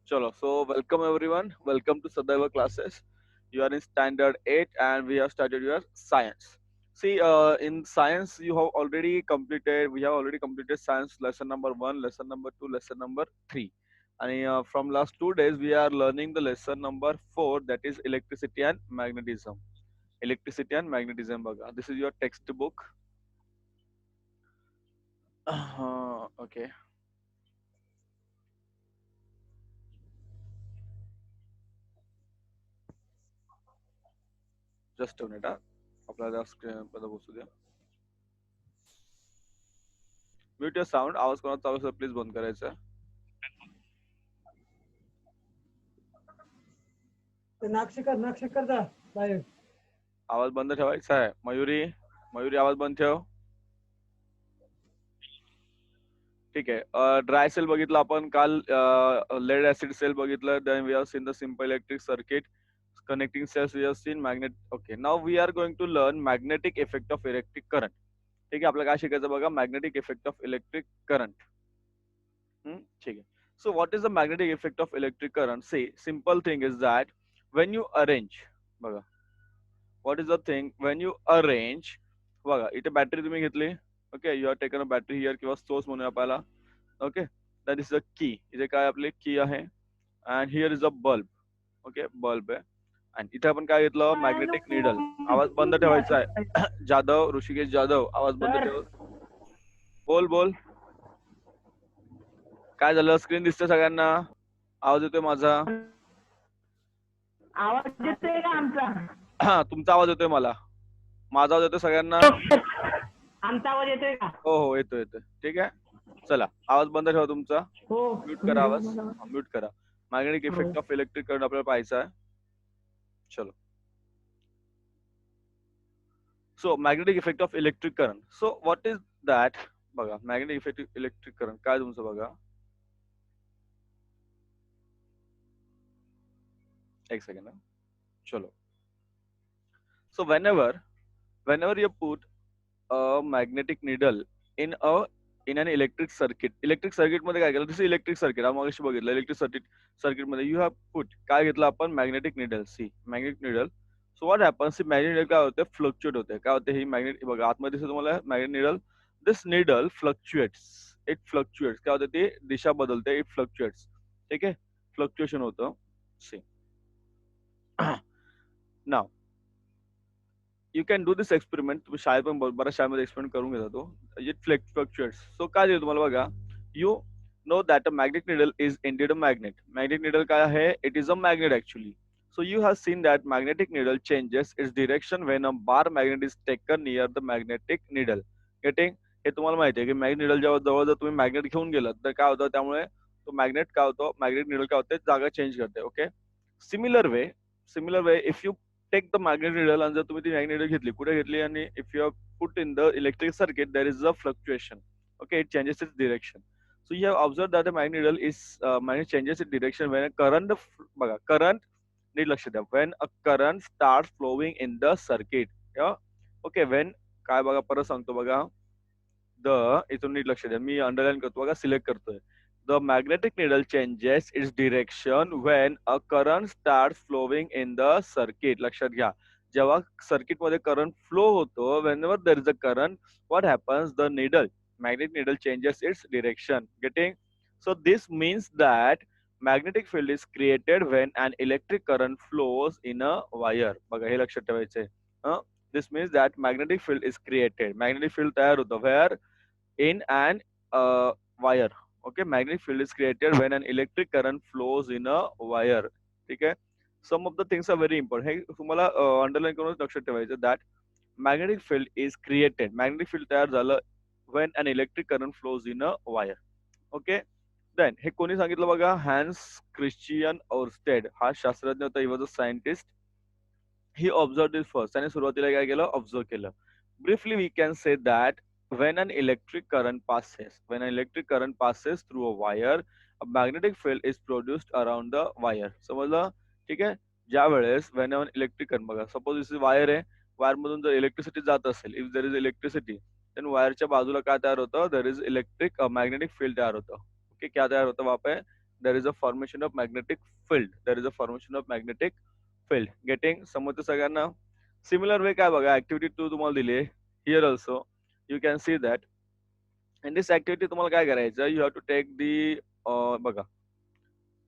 Chalo. So welcome everyone. Welcome to Sadaiva classes. You are in standard 8 and we have started your science. See, in science you have already completed. We have already completed science lesson number 1, lesson number 2, lesson number 3. And from last 2 days we are learning the lesson number 4, that is electricity and magnetism. Electricity and magnetism. Baga. This is your textbook. Okay. Just a minute. आपल्याला screen मध्ये बसू द्या. Mute your sound. आवाज कोणाचा चालू असेल please बंद करायचा. नाक्षकर जा बाहेर. आवाज बंद ठेवायचा आहे. मयुरी मयुरी आवाज बंद ठेव. ठीक आहे. ड्राय सेल बघितलं आपण काल. लेड ऍसिड सेल बघितलं. Then we have seen the simple electric circuit. Connecting cells we have seen magnet. Okay, now we are going to learn magnetic effect of electric current. ठीक आहे, आपल्याला काय शिकायचं बघा, magnetic effect of electric current. ठीक आहे. So what is the magnetic effect of electric current? See, simple thing is that when you arrange, बघा, what is the thing when you arrange, बघा इथे बॅटरी तुम्ही घेतली. Okay, you are taken a battery here किंवा source म्हणूया आपल्याला. Okay, that is a की. इथे काय आपली की आहे. And here is a bulb. Okay, bulb आहे. आणि इथे आपण काय घेतलं, मॅग्नेटिक निडल. आवाज बंद ठेवायचा आहे. जाधव, ऋषिकेश जाधव, आवाज बंद ठेव. बोल बोल. काय झालं, स्क्रीन दिसते सगळ्यांना? आवाज येतोय माझा? आवाज येतोय का आमचा? हा, तुमचा आवाज येतोय मला. माझा आवाज येतोय सगळ्यांना? आमचा आवाज येतोय का? हो हो, येतोय येतोय. ठीक आहे, चला आवाज बंद ठेवा तुमचा. हो, म्यूट करा आवाज. म्यूट करा. Magnetic effect of electric current आपल्याला पाहायचा आहे. चलो. So magnetic effect of electric current. So what is that? बघा, magnetic effect of electric current काय तुमचं बघा. एक सेकंड. चलो. So whenever you put a magnetic needle in an electric circuit मध्ये काय केलं, दिस इलेक्ट्रिक सर्किट आपण मगाशी बघितलं. इलेक्ट्रिक सर्किट मध्ये यू हॅव पुट काय घेतलं आपण, magnetic needle. See magnetic needle. So what happens, see magnetic needle काय होते, फ्लक्च्युएट होते. काय होते ही मॅग्नेट, बघा आतमध्ये दिसतं तुम्हाला magnetic needle. This needle fluctuates. It fluctuates. काय होते, ती दिशा बदलते. It fluctuates. ठीक आहे, फ्लक्च्युएशन होतं. See now you can do this experiment. तुम्ही शाळेत पण बऱ्याच शाळेमध्ये एक्सपेरिमेंट करून घेता तो. इट फ्लक्च्युएट्स. सो काय दिलं तुम्हाला बघा, you know that a magnetic needle is ended a magnet. Magnetic needle काय आहे, it is a magnet actually. So you have scene that magnetic needle changes its direction when a bar magnet is taken near the magnetic needle. Getting? हे तुम्हाला माहिती आहे की magnetic needle जेव्हा जवळ जर तुम्ही मॅग्नेट घेऊन गेलात तर काय होतं, त्यामुळे तो मॅग्नेट काय होतो, मॅग्नेटिक निडल काय होते, जागा चेंज करते. Okay, similar way if you take the magnet needle, आणि जर तुम्ही ती मॅग्नेट निडल घेतली, कुठे घेतली, आणि if you have put in the electric circuit there is a fluctuation. Okay, it changes its direction. So you have observe that the magnet needle is magnet changes its direction when current. बघा, current, नीट लक्ष द्या, when a current start flowing in the circuit. Okay, when काय बघा, परत सांगतो बघा. इथून नीट लक्ष द्या, मी अंडरलाईन करतो बघा, सिलेक्ट करतोय. The magnetic needle changes its direction when a current starts flowing in the circuit. लक्षात घ्या, जेव्हा सर्किट मध्ये करंट फ्लो होतो, whenever there is a current, what happens, the magnetic needle changes its direction. Getting? So this means that magnetic field is created when an electric current flows in a wire. बघा, हे लक्षात ठेवायचंय. This means that magnetic field is created. Magnetic field तयार होतं where, in an wire. Okay, magnetic field is created when an electric current flows in a wire. ठीक आहे, some of the things are very important. हे तुम्हाला underline करून लक्षात ठेवायचं, that magnetic field is created. magnetic field तयार झालं when an electric current flows in a wire. Okay, then हे कोणी सांगितलं बघा, हॅन्स क्रिश्चियन ओरस्टेड. हा शास्त्रज्ञ होता. He was a scientist. He observe this first. त्याने सुरुवातीला काय केलं, ऑब्झर्व केलं. Briefly we can say that when an electric current passes through a wire, a magnetic field is produced around the wire. समजलं? ठीक आहे. ज्या वेळेस when an electric current, बघा सपोज दिस वायर आहे, वायर मधून जर इलेक्ट्रिसिटी जात असेल, if there is electricity, then वायरच्या बाजूला काय तयार होतं, there is electric magnetic field तयार होतं. ओके, क्या तयार होतं वहां पे, there is a formation of magnetic field. There is a formation of magnetic field. Getting समजतं सगळ्यांना? Similar way काय बघा, activity 2 तुम्हाला दिली. Here also you can see that in this activity तुम्हाला काय करायचं, you have to take the बघा,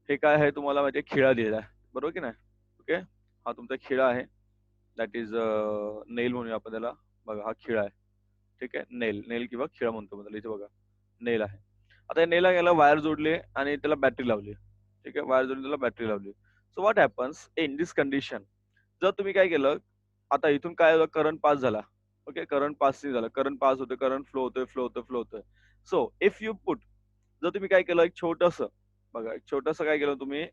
हे काय आहे तुम्हाला माहिती आहे, खिळा दिलेला आहे, बरोबर की नाही? ओके, हा तुमचा खिळा आहे, दॅट इज नेल म्हणूया आपण त्याला. बघा हा खिळा आहे, ठीक आहे, नेल नेल किंवा खिळा म्हणतो आपण त्याला. इथे बघा नेल आहे. आता या नेला याला वायर जोडली आणि त्याला बॅटरी लावली, ठीक आहे, वायर जोडून त्याला बॅटरी लावली. So what happens in this condition, जर तुम्ही काय केलं, आता इथून काय करंट पास झाला, ओके, करंट पास झाला, करंट पास होतोय, करंट फ्लो होतोय, फ्लो होतोय, फ्लो होतोय. सो इफ यू पुट, जर तुम्ही काय केलं, एक छोटस बघा, एक छोटस काय केलं तुम्ही,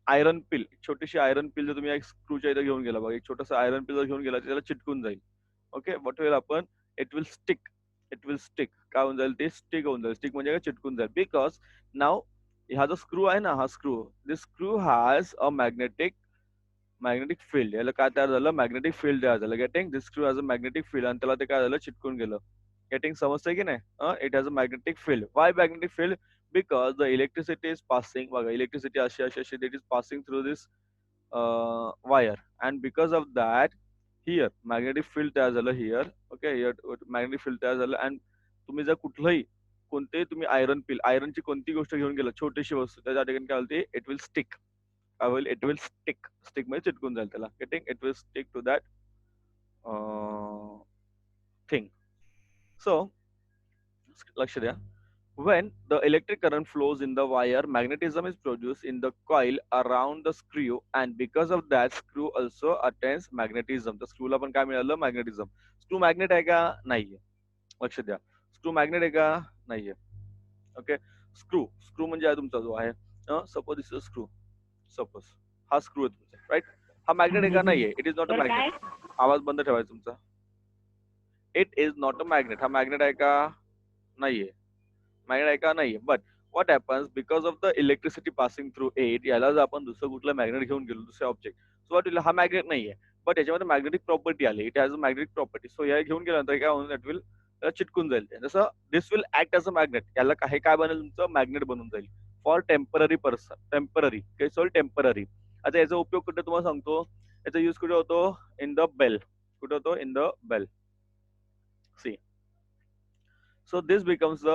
आयरन पिल, छोटीशी आयरन पिल जर तुम्ही एक स्क्रूच्या इथं घेऊन गेला, बघा एक छोटासा आयरन पिल जर घेऊन गेला, त्याला चिटकून जाईल. ओके, व्हॉट विल आपण, it will stick, it will stick. काय होऊन जाईल, ते स्टिक होऊन जाईल. स्टिक म्हणजे काय, चिटकून जाईल. बिकॉज नाव हा जो स्क्रू आहे ना, हा screw, this screw has a magnetic field. याला काय तयार झालं, मॅग्नेटिक फील्ड तयार झालं. Getting, this screw has a magnetic field, आणि त्याला ते काय झालं, चिटकून गेलं. गेटिंग, समजतंय की नाही? It has a magnetic field. Y magnetic field? Because the electricity is passing, बघा electricity अशी it is passing through this wire, and because of that here magnetic field तयार झालं here. okay, here magnetic field तयार झालं. and तुम्ही जर कुठलंही कोणतेही तुम्ही आयरनची कोणती गोष्ट घेऊन गेला, छोटीशी वस्तू, त्याच्या ठिकाणी काय होते, it will stick. It will stick, stick म्हणजे चिटकून जाईल त्याला. Getting, it will stick to that thing. So लक्ष द्या. When the electric current flows in the wire, magnetism is produced in the coil around the screw, and because of that, screw also attains magnetism. तर स्क्रूला पण काय मिळालं, magnetism. Screw magnet आहे का, नाहीये, लक्ष द्या. स्क्रू मॅग्नेट आहे का, नाहीये. ओके, स्क्रू स्क्रू म्हणजे आहे तुमचा जो आहे, suppose this is screw, suppose हा स्क्रू आहे तुमचा, राईट. हा मॅग्नेट आहे का, नाहीये. इट इज नॉट अ तर काय मॅग्नेट. आवाज बंद ठेवायचा तुमचा. It is not a magnet. हा मॅग्नेट आहे का, नाहीये. मॅग्नेट आहे का, नाहीये. But what happens, because of the electricity passing through it, याला जर आपण दुसरं कुठलं मॅग्नेट घेऊन गेलो, दुसरे ऑब्जेक्ट, सो व्हॉट विल, हा मॅग्नेट नाहीये, बट याच्यामध्ये मॅग्नेटिक प्रॉपर्टी आली. It has a magnetic property. So या घेऊन गेल्यानंतर काय होऊन, दॅट विल चिटकून जाईल ते. जसं this will act as a magnet. याला काही काय बनेल, तुमचं मॅग्नेट बनून जाईल फॉर टेम्पररी पर्सन, टेम्पररी काय, सॉरी टेम्पररी. आता याचा उपयोग कुठे तुम्हाला सांगतो, याचा यूज कुठे होतो, इन द बेल. कुठे होतो, in the bell. See, so this becomes the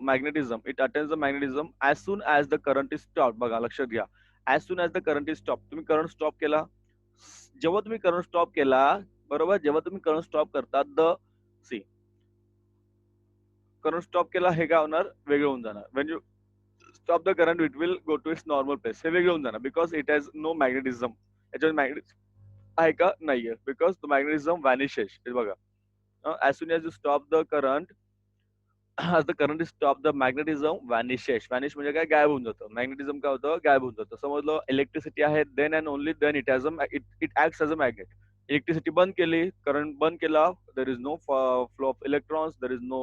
magnetism. It attains the magnetism as soon as the current is stopped. बघा लक्षात घ्या, as soon as the current is stopped. तुम्ही current stop केला, जेव्हा तुम्ही current stop केला, बरोबर, जेव्हा तुम्ही करंट स्टॉप करता, द सी, करंट स्टॉप केला, हे काय होणार, वेगळं होऊन जाणार. When you stop the current, it will go to its normal place. हे वेगळं होऊन जाणार, because it has no magnetism. याच्यावर मॅग्नेटिझम आहे का, नाहीये, बिकॉज द मॅग्नेटिझम व्हॅनिशेस. हे बघा, as soon as you stop the current, as the current is stopped, the magnetism vanishes. Vanish म्हणजे काय, गायब होऊन जातं. मॅग्नेटिझम काय होतं, गायब होऊन जातं. समजलं, इलेक्ट्रिसिटी आहे, then and only then it has it acts as a magnet. Electricity बंद केली, करंट बंद केला, there is no flow of electrons, there is no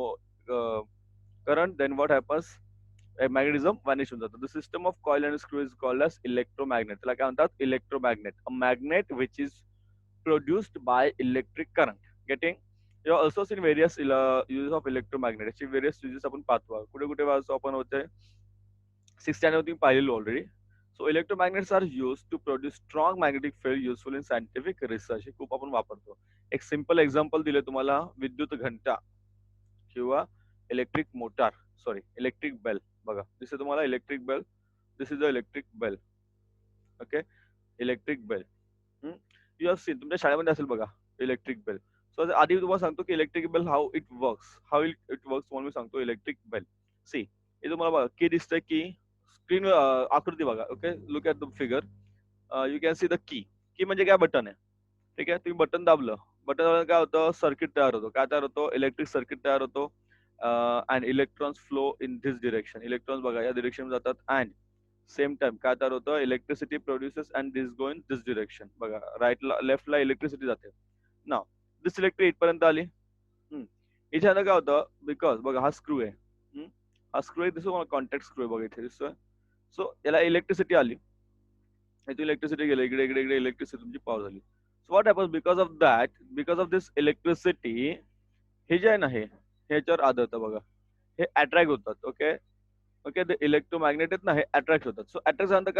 current, then what happens, magnetism vanish होऊन जातं. The system of coil and screw is called as electromagnet. त्याला काय म्हणतात, electromagnet. A magnet which is produced by electric current. Getting, you have also seen various uses of electromagnet. अशी various uses आपण पाहतो. कुठे कुठे वाचतो आपण, होते 6th standard तुम्ही पाहिलेलो already. So electromagnets are use to produce strong magnetic field useful in scientific research. हे खूप आपण वापरतो. एक सिंपल एक्झाम्पल दिले तुम्हाला, विद्युत घंटा किंवा electric motor, sorry electric bell. बघा, दिसते तुम्हाला electric bell, this is a electric bell. Okay, electric bell. You have seen, तुमच्या शाळेमध्ये असेल बघा इलेक्ट्रिक बेल. सो आधी तुम्हाला सांगतो की electric bell how it works, तुम्हाला मी सांगतो इलेक्ट्रिक बेल. सी, हे तुम्हाला बघा, की दिसतंय, की स्क्रीन आकृती बघा. Okay, look at the figure. You can see the key. की म्हणजे काय, बटन आहे, ठीक आहे. तुम्ही बटन दाबलं, बटन काय होतं, सर्किट तयार होतो. काय तयार होतो, इलेक्ट्रिक सर्किट तयार होतो. And electrons flow in this direction. Electrons बघा या डिरेक्शन जातात, अँड सेम टाइम काय तयार होतं, electricity produces and this go in this direction. बघा, राईटला लेफ्टला इलेक्ट्रिसिटी जाते. नाव दिस इलेक्ट्रिक इथपर्यंत आली. इथे आता काय होतं, बिकॉज बघा हा स्क्रू आहे, हा स्क्रू आहे, दिसतो मला कॉन्टॅक्ट स्क्रू आहे बघा इथे दिसतोय. सो याला इलेक्ट्रिसिटी आली, इथे इलेक्ट्रिसिटी गेली, इकडे इकडे इकडे इलेक्ट्रिसिटी तुमची पॉवर झाली. So what happens, because of that, because of this electricity, हे जे आहे ना, हे ह्याच्यावर आदळतं बघा, हे अट्रॅक्ट होतात. ओके, ओके ते इलेक्ट्रोमॅग्नेट आहेत ना हे अट्रॅक्ट होतात. सो अट्रॅक्ट झाल्यानंतर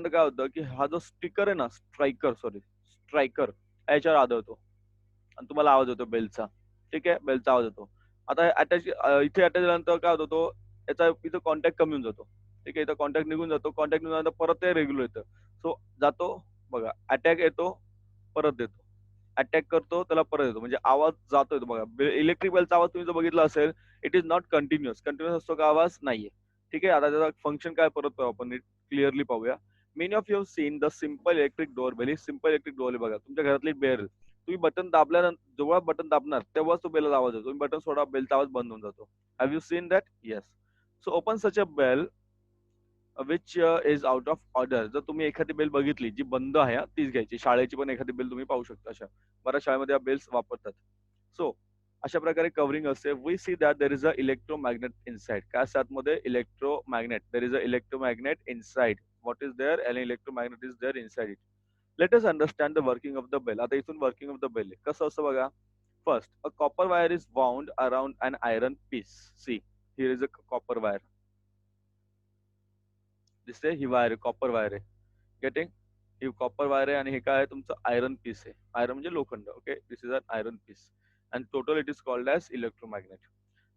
काय होतं की हा जो स्टिकर आहे ना स्ट्रायकर याच्यावर आदळतो आणि तुम्हाला आवाज येतो बेलचा. ठीक आहे, बेलचा आवाज येतो. आता इथे अटॅच झाल्यानंतर काय होतं तो याचा इथं कॉन्टॅक्ट कमी होऊन जातो. ठीक आहे, इथं कॉन्टॅक्ट निघून जातो. कॉन्टॅक्ट निघून जातो परत ते रेग्युलर येतं. सो जातो बघा अटॅक येतो परत येतो. अटॅक करतो त्याला परत येतो म्हणजे आवाज जातोय तो बघा. इलेक्ट्रिक बेलचा आवाज तुम्ही जर बघितला असेल it is not continuous. Continuous असतो का आवाज नाहीये. ठीक आहे, आता त्याचा फंक्शन काय परत पाहू आपण क्लिअरली पाहूया. Many of you seen the simple electric door bell. ही सिम्पल इलेक्ट्रिक डोअर बघा तुमच्या घरातली बेल. तुम्ही बटन दाबल्यानंतर जेव्हा बटन दाबणार तेव्हाच तो बेलचा आवाज येतो. तुम्ही बटन सोडा बेलचा आवाज बंद होऊन जातो. Have you seen that? Yes. So open such a bell which is out of order. जर तुम्ही एखादी बेल बघितली जी बंद आहे तीच घ्यायची. शाळेची पण एखादी बेल तुम्ही पाहू शकता. अशा बऱ्याच शाळेमध्ये बेल्स वापरतात. सो अशा प्रकारे कव्हरिंग असते. We see that there is a electromagnet inside. काय असतात मध्ये electromagnet. There is a electromagnet inside. What is there? An electromagnet is there inside it. Let us understand the working of the bell. आता इथून working of the bell कसं असतं बघा. First a copper wire is bound around an iron piece. See here is a copper wire. दिसते ही wire copper wire आहे. Getting? ही copper wire आहे आणि हे काय आहे तुमचं आयरन पीस आहे. आयरन म्हणजे लोखंड. Okay, this is an iron piece and total it is called as electromagnet.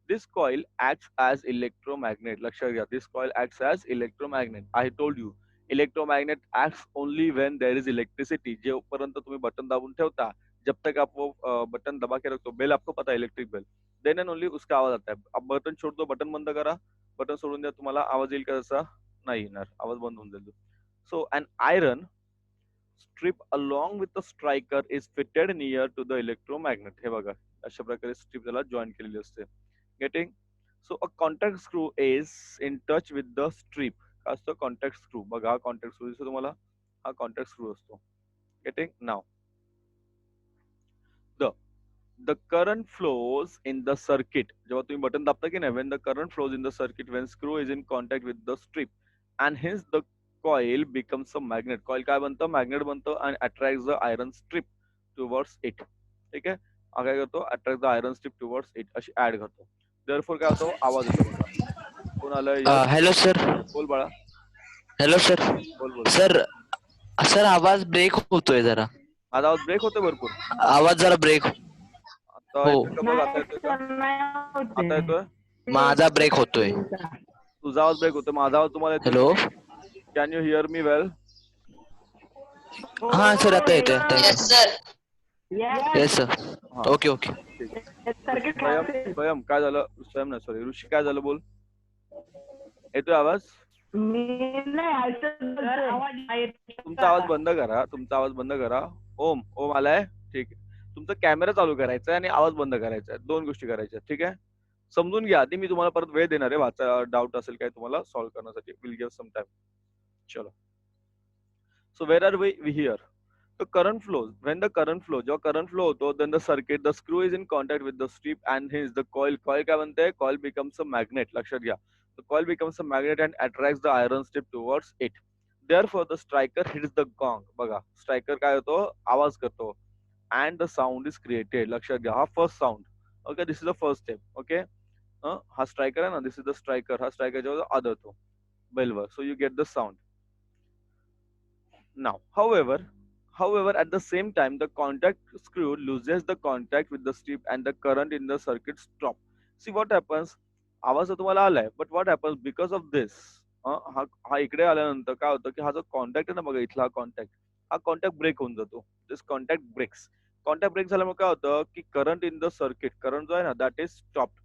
This coil acts as electromagnet. लक्षात घ्या, this coil acts as electromagnet. I told you electromagnet acts only when there is electricity. जोपर्यंत तुम्ही button दाबून ठेवता, जब तक आप वो बटन दबा के रखते हो, बेल आपको पता है electric bell, then and only उसका आवाज आता है. अब बटन छोड़ दो, बटन बंद करा, बटन सोडून द्या, तुम्हाला आवाज येईल का? तसा नाही येणार, आवाज बंद होऊन जाईल. So an iron strip along with the striker is fitted near to the electromagnet. हे बघा अशा प्रकारे स्ट्रिप त्याला जॉईन केलेली असते. Getting? So a contact screw is in touch with the strip. काय असतं कॉन्टॅक्ट स्क्रू? बघा हा कॉन्टॅक्ट स्क्रू दिसतो तुम्हाला, हा कॉन्टॅक्ट स्क्रू असतो. Getting? Now the the current flows in the circuit. जेव्हा तुम्ही बटन दाबता की नाही, Wien the current flows in the circuit Wien screw is in contact with the strip and hence the coil becomes a magnet. Coil काय बनतं? Magnet बनतं आणि attract the iron strip towards it. ठीक आहे, हा काय करतो? Attract the iron strip towards it अशी ऍड करतो. देअरफॉर काय होतो? आवाज येतो बघा. कोण आलं? यश हॅलो सर. बोल बाळा. Hello sir. बोल बोल. सर सर आवाज ब्रेक होतोय जरा. माझा आवाज ब्रेक होतोय भरपूर. आवाज जरा ब्रेक. आता हो. येतोय का बघ? आता नाही येतोय का? सर, नाही होते. आता येतोय? माझा ब्रेक होतोय. तुझा आवाज ब्रेक होतोय, माझा आवाज तुम्हाला येतोय हॅलो. का? Can you here me well? हा सर आता येतोय. Yes, sir. Yes sir. हा ओके ओके. ठीक. सर्किट स्वयं स्वयं काय झालं? स्वयं नाही, सॉरी ऋषी काय झालं बोल. येतोय आवाज? मी नाही ऐकत. तुमचा आवाज बंद करा, तुमचा आवाज बंद करा. ओम ओम आलाय? ठीक आहे. तुमचा कॅमेरा चालू करायचा आहे आणि आवाज बंद करायचा आहे. दोन गोष्टी करायच्या. ठीक आहे, समजून घ्या आधी. मी तुम्हाला परत वेळ देणार आहे वाचा, डाऊट असेल काय तुम्हाला सॉल्व्ह करण्यासाठी. Will give some time. चलो. So where are we here? The current flows. When the current flow, जेव्हा current flow होतो, then the circuit, the screw is in contact with the strip and hence the coil. Coil काय म्हणते? Coil becomes a magnet. लक्षात घ्या. The coil becomes a magnet and attracts the iron strip towards it. Therefore, the striker hits the gong. बघा, striker काय होतो? आवाज करतो. And the sound is created. लक्षात घ्या, हा first sound. Okay, this is the first step. Okay, हा striker आहे ना, this is the striker. हा striker जेव्हा आदळतो बेलवर. So you get the sound. Now, however, at the same time, the contact screw loses the contact with the strip and the current in the circuit stop. See what happens? आवाज तर तुम्हाला आलाय, but what happens because of this? हा इकडे आल्यानंतर काय होतं की हा जो कॉन्टॅक्ट आहे ना बघा, इथला हा कॉन्टॅक्ट ब्रेक होऊन जातो. दिस कॉन्टॅक्ट ब्रेक्स. कॉन्टॅक्ट ब्रेक झाल्यामुळे काय होतं की current in the circuit, current जो आहे ना that is stopped.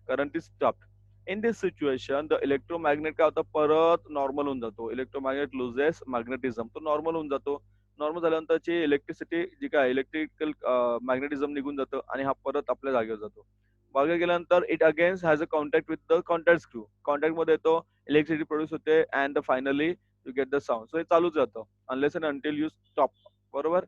Current is stopped. In this situation the electromagnet काय होतं? परत नॉर्मल होऊन जातो. Electromagnet loses magnetism. तो नॉर्मल होऊन जातो. नॉर्मल झाल्यानंतरची इलेक्ट्रिसिटी जी काय इलेक्ट्रिकल मॅग्नेटिझम निघून जातं आणि हा परत आपल्या जागेवर जातो. मागे गेल्यानंतर it against has a contact with the contact screw. Contact मध्ये येतो, इलेक्ट्रिसिटी प्रोड्यूस होते and finally you get the sound. So हे चालूच जातं unless and until you stop. बरोबर?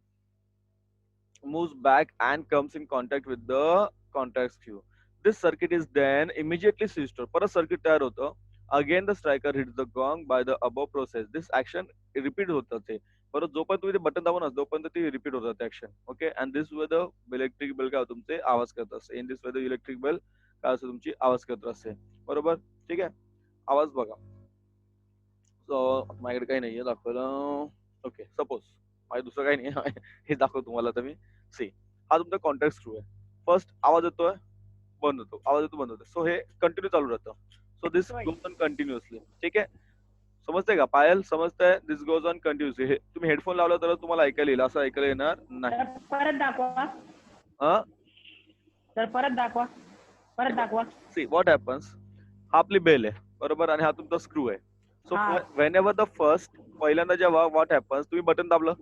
moves back and comes in contact with the contact screw. This circuit is then immediately switched on. परत circuit तयार होतं. Again the striker hits the gong by the above process. This action repeat होतं ते. परत जोपर्यंत तुम्ही ते button दाबा ना जोपर्यंत ती रिपीट होतात ते action. Okay, and this way the electric bell काय तुमचे आवाज करत असते. In this way the electric bell काय असते तुमची आवाज करत असते. बरोबर? ठीक आहे. आवाज बघा. माझ्याकडे काही नाहीये दाखवायला. ओके, सपोज माझ्या दुसरं काही नाही हे दाखवतो तुम्हाला. तर मी सी, हा तुमचा कॉन्टॅक्ट स्क्रू आहे. फर्स्ट आवाज येतोय, बंद होतो, आवाज येतो, बंद होतो. सो हे कंटिन्यू चालू राहतं. So this goes on continuously. ठीक आहे, समजतंय का पायल? समजतंय? दिस गोज ऑन कंटिन्युअसली. हे तुम्ही हेडफोन लावला तर तुम्हाला ऐकायला येईल, असं ऐकायला येणार नाही. तर परत दाखवा. हा, तर परत दाखवा. परत दाखवा. सी व्हॉट हॅपन्स, हा आपली बेल आहे बरोबर, आणि हा तुमचा स्क्रू आहे. सो हा. वेन एव्हर द फर्स्ट, पहिल्यांदा जेव्हा व्हॉट हॅपन्स, तुम्ही बटन दाबलं,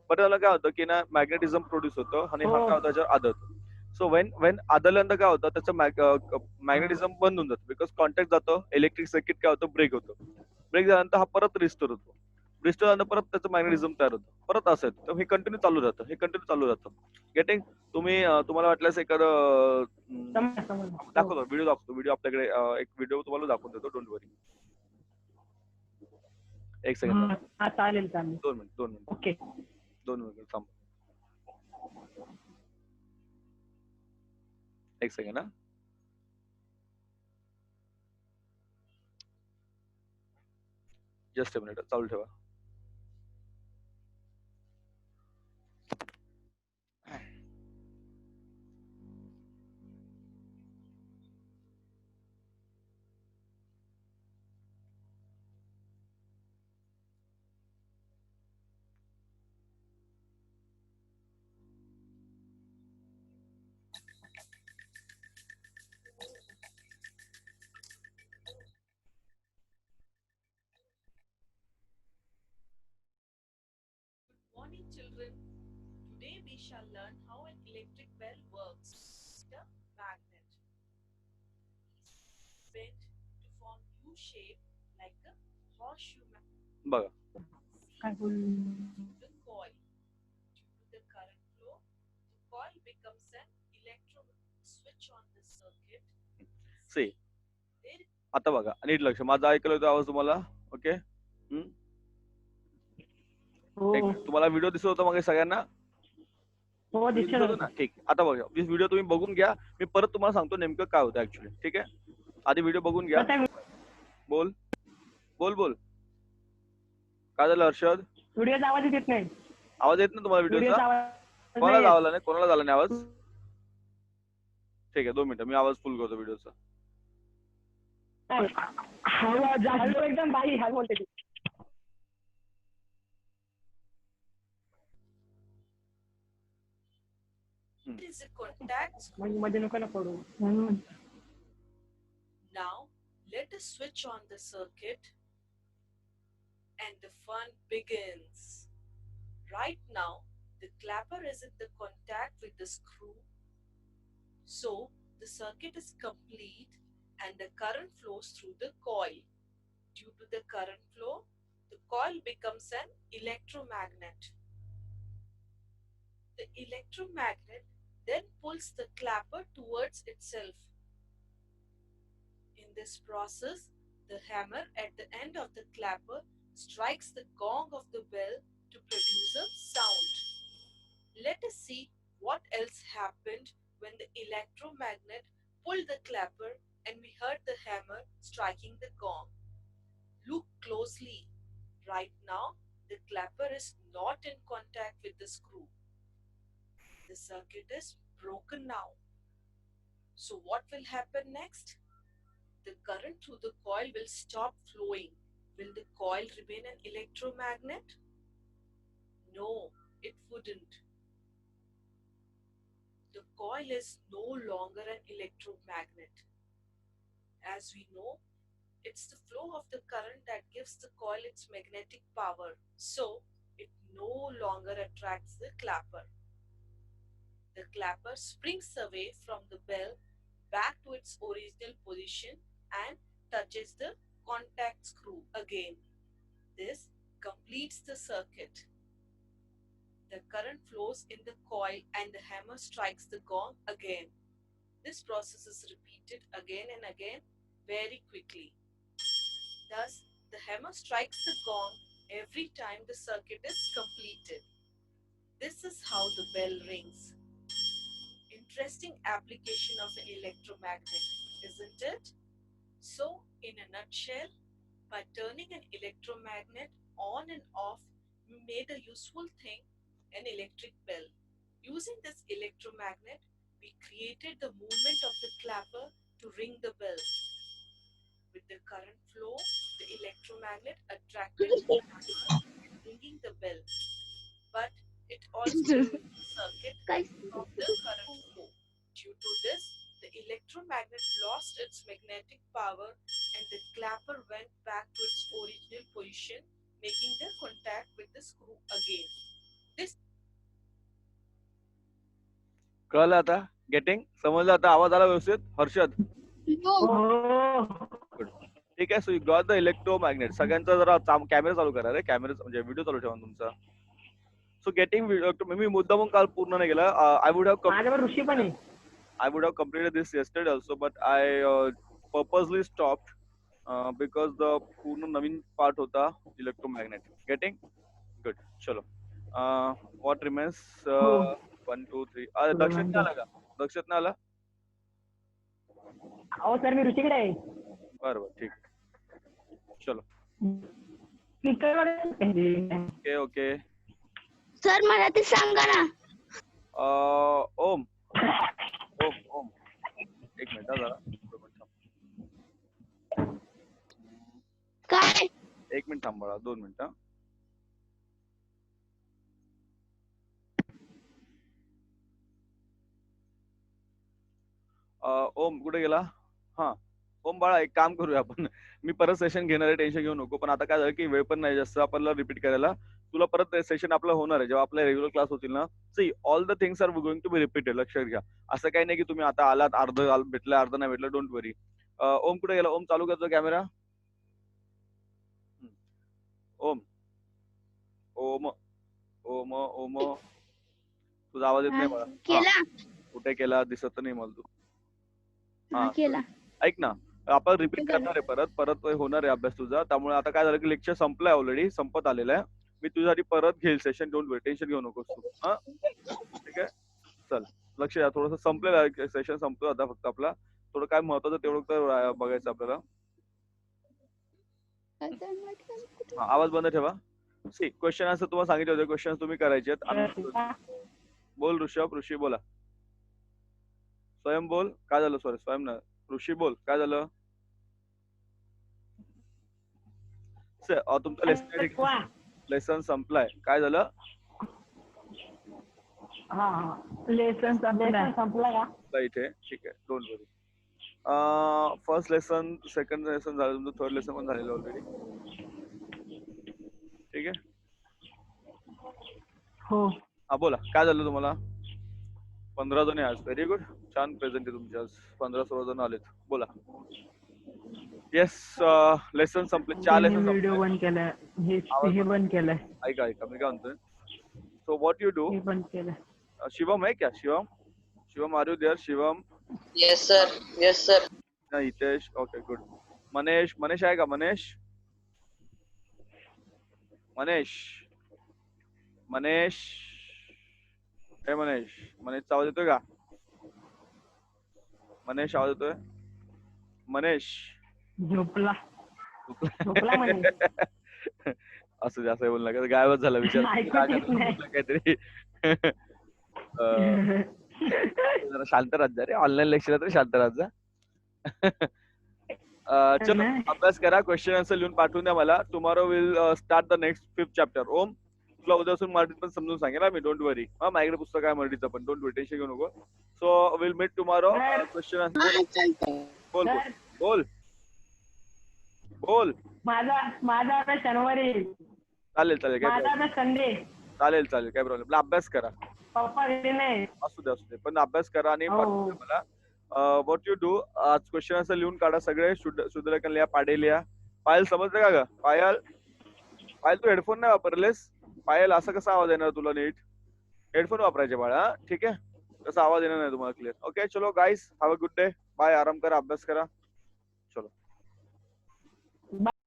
बटनला काय होतं की ना मॅग्नेटिझम प्रोड्यूस होतं आणि हा हो. काय होतं त्याच्यावर आदळतो. सो वेन आदळल्यानंतर काय होतं, त्याचं मॅग्नेटिझम बंद होऊन जातं, बिकॉज कॉन्टॅक्ट जातो, इलेक्ट्रिक सर्किट काय होतं, ब्रेक होतो. ब्रेक झाल्यानंतर हा परत रिस्टोर होतो. रिस्टोर झाल्यानंतर परत त्याचं मॅग्नेटिझम तयार होतं, परत असं आहे. तर हे कंटिन्यू चालू राहतं, हे कंटिन्यू चालू राहतं. गेटिंग? तुम्ही तुम्हाला वाटल्यास एखादं समज. दाखवतो, व्हिडिओ दाखवतो. व्हिडिओ आपल्याकडे एक व्हिडिओ तुम्हाला दाखवून देतो, डोंट वरी. एक सेकंड, हा, चालेल. 2 मिनिट ओके. 2 मिनिट थांब. एक सेकंड हा. जस्ट अ मिनिट, चालू ठेवा. Morning, children. Today we shall learn how an electric bell works. The magnet is bent to form U-shape like a horseshoe magnet. बघा, काय बोल. The coil. Due to the current flow, the coil becomes an electro switch on the circuit. See There आता बघा, नीट लक्ष. माझा ऐकलं होतं आवाज तुम्हाला? ओके. हो. एक मिनिट, तुम्हाला व्हिडिओ दिसत होता मग सगळ्यांना? हो, व्हिडिओ दिसत दिसत होता होतं. ना? ठीक. आता बघा, व्हिडिओ तुम्ही बघून घ्या. मी परत तुम्हाला सांगतो नेमकं काय होतं ऍक्च्युली. ठीक आहे, आधी व्हिडिओ बघून घ्या. बोल बोल बोल, काय झालं हर्षद? व्हिडिओचा आवाज येत नाही. आवाज येत ना तुम्हाला व्हिडिओचा व्हिडिओचा? आवाज कोणाला नाही येत. लावला नाही, कोणाला झाला नाही आवाज? ठीक आहे, 2 मिनिटं मी आवाज फुल करतो व्हिडिओचा. हळू एकदम बाई हळू बोलते ती. is a contact. मध्ये नको ना पडू. Now let us switch on the circuit and the fun begins. Right now, the clapper is at the contact with the screw. So the circuit is complete and the current flows through the coil. Due to the current flow, the coil becomes an electromagnet. The electromagnet then pulls the clapper towards itself. In this process, the hammer at the end of the clapper strikes the gong of the bell to produce a sound. Let us see what else happened when the electromagnet pulled the clapper and we heard the hammer striking the gong. Look closely. Right now, the clapper is not in contact with the screw. The circuit is broken now. So what will happen next? The current through the coil will stop flowing. Will the coil remain an electromagnet? No, it wouldn't. The coil is no longer an electromagnet. As we know, it's the flow of the current that gives the coil its magnetic power. So, it no longer attracts the clapper. The clapper springs away from the bell back to its original position and touches the contact screw again. This completes the circuit. The current flows in the coil and the hammer strikes the gong again. This process is repeated again and again very quickly. Thus, the hammer strikes the gong every time the circuit is completed. This is how the bell rings. Interesting application of an electromagnet, isn't it? So, In a nutshell, by turning an electromagnet on and off, we made a useful thing, an electric bell. Using this electromagnet, we created the movement of the clapper to ring the bell. With the current flow, the electromagnet attracted the clapper, ringing the bell. But it also ruined the circuit of the current flow. Due to this, the electromagnet lost its magnetic power and the clapper went back to its original position, making the contact with the screw again. This कळलं आता? Getting? समजलं आता? आवाज आला व्यवस्थित? हर्षद? हो. ठीक आहे. So you got the electromagnet. सगळ्यांचा जरा कॅमेरा चालू करा रे. कॅमेरा म्हणजे व्हिडिओ चालू ठेवा तुमचा. सो गेटिंग मी मुद्दामून काल पूर्ण नाही केला. आय वुड हॅव माझ्यावर ऋषी पण आहे. I would have completed this yesterday also, but I purposely stopped because the पूर्ण नवीन part होता electromagnet. Getting? Good. चलो. What remains? 1, 2, 3. दक्षित नाही आला का? दक्षित नाही आला? अहो सर मी ऋषीकडे आहे. बरोबर ठीक. चलो. Okay okay. सर मला ते सांगा ना. ओम. ओम. एक मिनिट जरा. काय? एक मिनिट थांब बाळा. 2 मिनिटं. ओम कुठे गेला? हा ओम बाळा एक काम करूया आपण. मी परत सेशन घेणार आहे, टेन्शन घेऊ नको. पण आता काय झालं की वेळ पण नाही जास्त आपल्याला रिपीट करायला. तुला परत सेशन आपलं होणार आहे जेव्हा आपल्या रेग्युलर क्लास होतील ना. See all the things are going to be repeated. लक्षात घ्या. असं काही नाही की तुम्ही आता आलात अर्ध भेटलं अर्ध नाही भेटलं. डोंट वरी. ओम कुठे गेला? ओम चालू करतो कॅमेरा. ओम ओम ओम ओम तुझा आवाज येत नाही मला. केला कुठे केला? दिसत नाही मला तू. हा केला. ऐक ना, आपण रिपीट करणार आहे परत होणार आहे अभ्यास तुझा. त्यामुळे आता काय झालं की लेक्चर संपलंय ऑलरेडी, संपत आलेलं आहे. मी तुझ्यासाठी परत घेईल सेशन. डोंट वरी, टेन्शन घेऊ नकोस तू. हा ठीक आहे. चल लक्ष द्या. थोडंसं संपलेलं आहे सेशन, संपतो आता. फक्त आपला थोडं काय महत्वाचं तेवढं तर बघायचं आपल्याला. आवाज बंद ठेवा. सी क्वेश्चन आन्सर तुम्हाला सांगितले होते. क्वेश्चन तुम्ही करायचे आहेत. बोल ऋषी बोला. स्वयं बोल. काय झालं? सॉरी स्वयं ना, ऋषी बोल. काय झालं? तुमचा लेसन संपलाय. काय झालं? लेसन संपला का? इथे ठीक आहे. Don't worry. First lesson, second lesson झालं तुमचं, थर्ड लेसन पण झालेलं ऑलरेडी. ठीक आहे. हो. हा बोला. काय झालं तुम्हाला? 15 जण आज. Very good. छान प्रेझेंट आहे तुमचे आज. 15-16 जण आलेत. बोला. येस लेसन संपले. 4 लेसन व्हिडिओ बंद केलाय. हे बंद केलंय. ऐका मी काय म्हणतोय. So what you do. हे बंद केलंय. शिवम है क्या? Shivam are you there? Shivam. Yes sir. Hitesh. Okay good. Manesh आहे का? मनेश हे मनेशचा आवाज येतोय का? मनेश आवाज येतोय? मनेश झोपला म्हणे. असं जास्त बोलू नका. गायबच झाला विचार काहीतरी. जरा शांत राहत जा रे. ऑनलाईन लेक्चर तरी शांत राहत जा. चलो अभ्यास करा. क्वेश्चन आन्सर लिहून पाठवून द्या मला. Tomorrow will start the next 5th chapter. Om तुला उद्यापासून मराठीत पण समजून सांगेल मी. डोंट वरी. हा माझ्याकडे पुस्तक आहे मराठीचं पण. डोंट वरी, टेन्शन घेऊ नको. So will meet tomorrow. Question answer बोल. माझा अभ्यास शनिवारी. चालेल माझा अभ्यास संडे. चालेल काय प्रॉब्लेम. अभ्यास करा. पप्पा घरी नाही. असू दे पण अभ्यास करा आणि पाठवून द्या मला. What you do. आज क्वेश्चन आन्सर लिहून काढा सगळे. शुद्धलेखन लिहा, पाडे लिहा. पायल समजलं का ग? पायल तू हेडफोन नाही वापरलेस. पायल असा कसा आवाज येणार तुला नीट? हेडफोन वापरायचे बाळा. ठीक आहे. तसा आवाज येणार नाही तुम्हाला क्लिअर. ओके चलो guys, have a good day. Bye. आराम करा, अभ्यास करा.